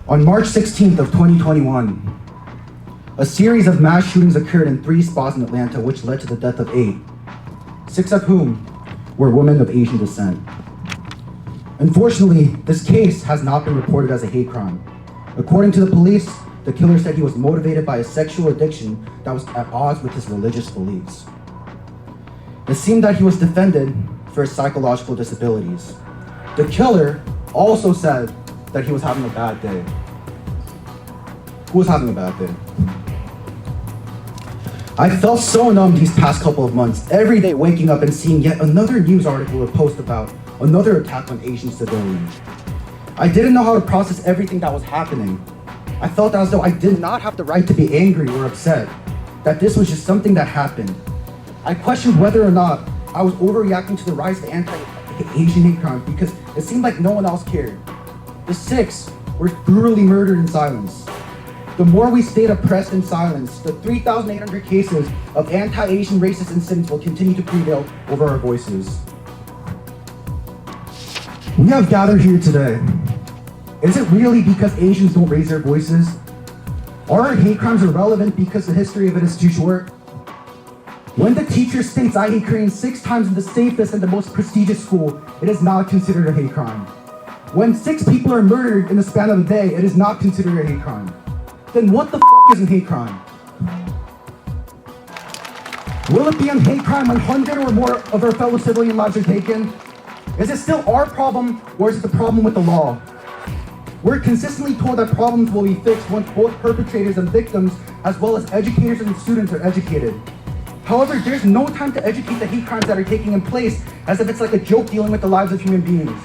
On March 16th of 2021, a series of mass shootings occurred in 3 spots in Atlanta, which led to the death of 8, 6 of whom were women of Asian descent. Unfortunately, this case has not been reported as a hate crime. According to the police, the killer said he was motivated by a sexual addiction that was at odds with his religious beliefs. It seemed that he was defended for his psychological disabilities. The killer also said that he was having a bad day. Who was having a bad day? I felt so numb these past couple of months, every day waking up and seeing yet another news article or post about another attack on Asian civilians. I didn't know how to process everything that was happening. I felt as though I did not have the right to be angry or upset, that this was just something that happened. I questioned whether or not I was overreacting to the rise of anti-Asian hate crimes because it seemed like no one else cared. The 6 were brutally murdered in silence. The more we stayed oppressed in silence, the 3,800 cases of anti-Asian racist incidents will continue to prevail over our voices. We have gathered here today. Is it really because Asians don't raise their voices? Are our hate crimes irrelevant because the history of it is too short? When the teacher states I hate Koreans 6 times in the safest and the most prestigious school, it is not considered a hate crime. When 6 people are murdered in the span of a day, it is not considered a hate crime. Then what the is a hate crime? Will it be a hate crime when 100 or more of our fellow civilian lives are taken? Is it still our problem, or is it the problem with the law? We're consistently told that problems will be fixed once both perpetrators and victims, as well as educators and students, are educated. However, there's no time to educate the hate crimes that are taking in place, as if it's like a joke dealing with the lives of human beings.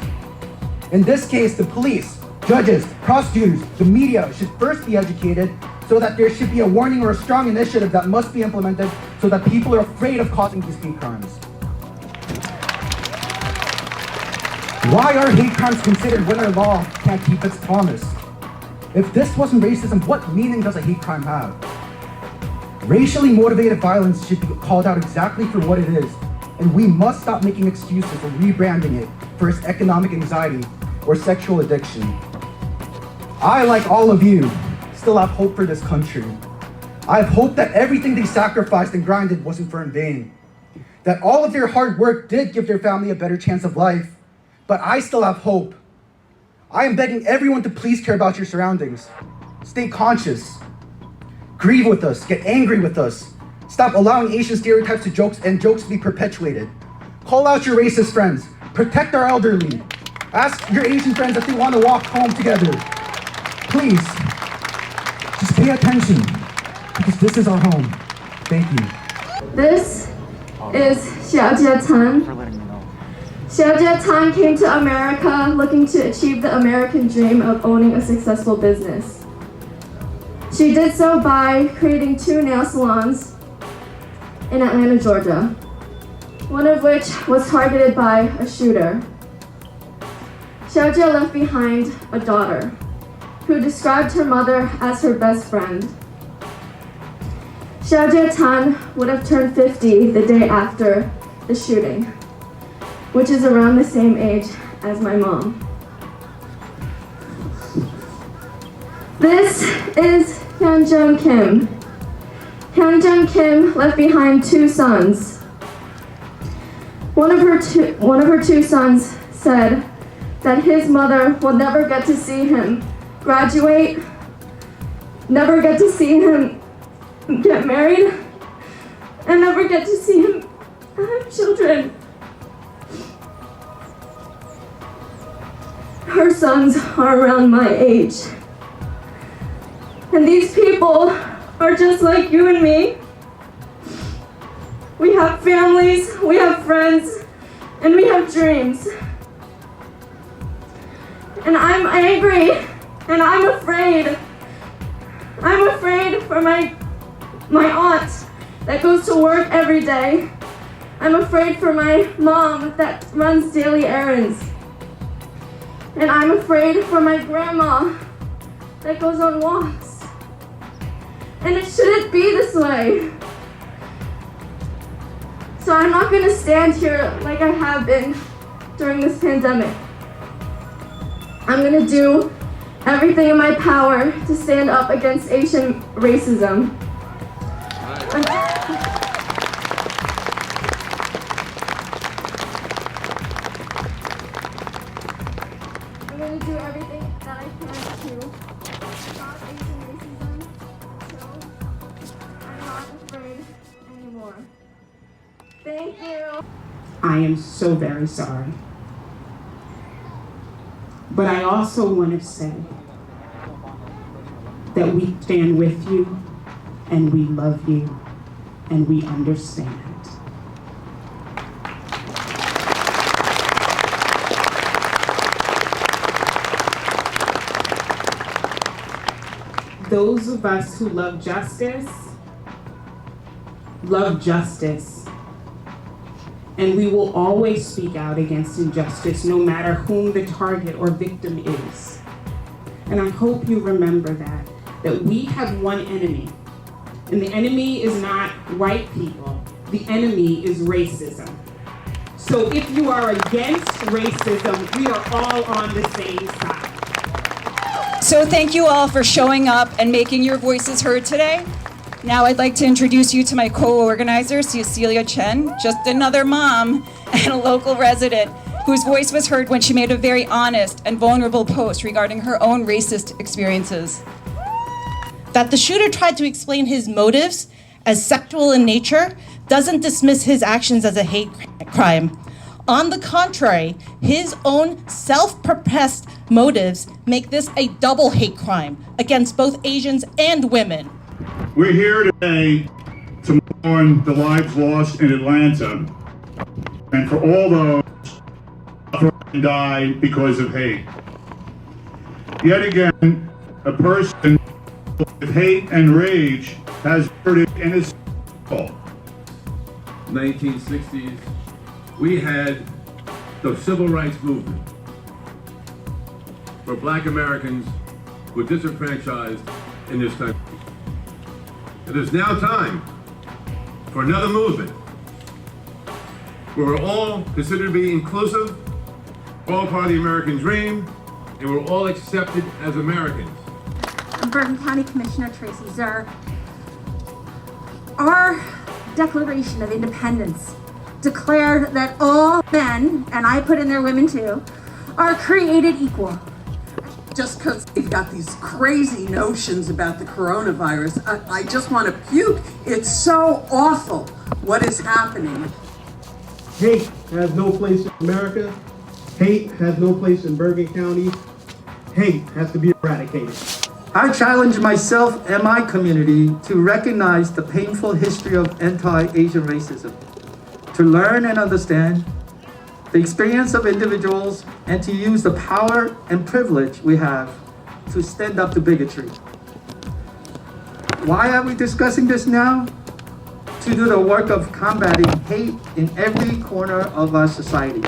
In this case, the police, judges, prosecutors, the media should first be educated so that there should be a warning or a strong initiative that must be implemented so that people are afraid of causing these hate crimes. Why are hate crimes considered when our law can't keep its promise? If this wasn't racism, what meaning does a hate crime have? Racially motivated violence should be called out exactly for what it is, and we must stop making excuses or rebranding it for its economic anxiety or sexual addiction. I, like all of you, still have hope for this country. I have hope that everything they sacrificed and grinded wasn't for in vain. That all of their hard work did give their family a better chance of life. But I still have hope. I am begging everyone to please care about your surroundings. Stay conscious. Grieve with us. Get angry with us. Stop allowing Asian stereotypes to jokes to be perpetuated. Call out your racist friends. Protect our elderly. Ask your Asian friends if they want to walk home together. Please, just pay attention, because this is our home. Thank you. This is Xiaojia Tan. Xiaojia Tan came to America looking to achieve the American dream of owning a successful business. She did so by creating 2 nail salons in Atlanta, Georgia, one of which was targeted by a shooter. Xiaojia left behind a daughter who described her mother as her best friend. Xiaojia Tan would have turned 50 the day after the shooting, which is around the same age as my mom. This is Hyunjung Kim. Hyunjung Kim left behind 2 sons. One of her two sons said that his mother will never get to see him graduate, never get to see him get married, and never get to see him have children. Her sons are around my age. And these people are just like you and me. We have families, we have friends, and we have dreams. And I'm angry, and I'm afraid. I'm afraid for my aunt that goes to work every day. I'm afraid for my mom that runs daily errands. And I'm afraid for my grandma that goes on walks. And it shouldn't be this way. So I'm not gonna stand here like I have been during this pandemic. I'm gonna do everything in my power to stand up against Asian racism. I'm going to do everything that I can to stop Asian racism, so I'm not afraid anymore. Thank you. I am so very sorry. But I also want to say that we stand with you and we love you and we understand. Those of us who love justice, and we will always speak out against injustice, no matter whom the target or victim is. And I hope you remember that we have one enemy, and the enemy is not white people, the enemy is racism. So if you are against racism, we are all on the same side. So thank you all for showing up and making your voices heard today. Now I'd like to introduce you to my co-organizer, Cecilia Chen, just another mom and a local resident whose voice was heard when she made a very honest and vulnerable post regarding her own racist experiences. That the shooter tried to explain his motives as sexual in nature doesn't dismiss his actions as a hate crime. On the contrary, his own self-professed motives make this a double hate crime against both Asians and women. We're here today to mourn the lives lost in Atlanta and for all those who died because of hate. Yet again, a person with hate and rage has murdered innocent people. 1960s, we had the civil rights movement where Black Americans were disenfranchised in this country. It is now time for another movement where we're all considered to be inclusive, we're all part of the American dream, and we're all accepted as Americans. I'm Bergen County Commissioner Tracy Zer. Our Declaration of Independence declared that all men, and I put in there women too, are created equal. Just because they've got these crazy notions about the coronavirus, I just want to puke. It's so awful what is happening. Hate has no place in America. Hate has no place in Bergen County. Hate has to be eradicated. I challenge myself and my community to recognize the painful history of anti-Asian racism, to learn and understand the experience of individuals, and to use the power and privilege we have to stand up to bigotry. Why are we discussing this now? To do the work of combating hate in every corner of our society.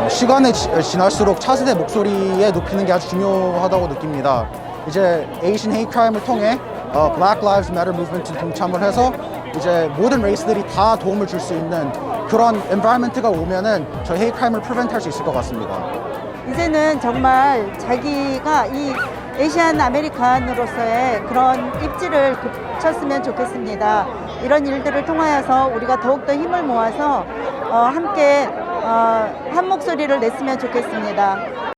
시간이 지날수록 차세대 목소리에 높이는 게 아주 중요하다고 느낍니다. 이제 에이신 헤이트 크라임을 통해 Black Lives Matter 무브먼트에 동참을 해서 이제 모든 레이스들이 다 도움을 줄 수 있는 그런 environment가 오면은 저희 헤이트 크라임을 프리벤트할 수 있을 것 같습니다. 이제는 정말 자기가 이 아시안 아메리칸으로서의 그런 입지를 쳤으면 좋겠습니다. 이런 일들을 통하여서 우리가 더욱더 힘을 모아서 함께 한 목소리를 냈으면 좋겠습니다.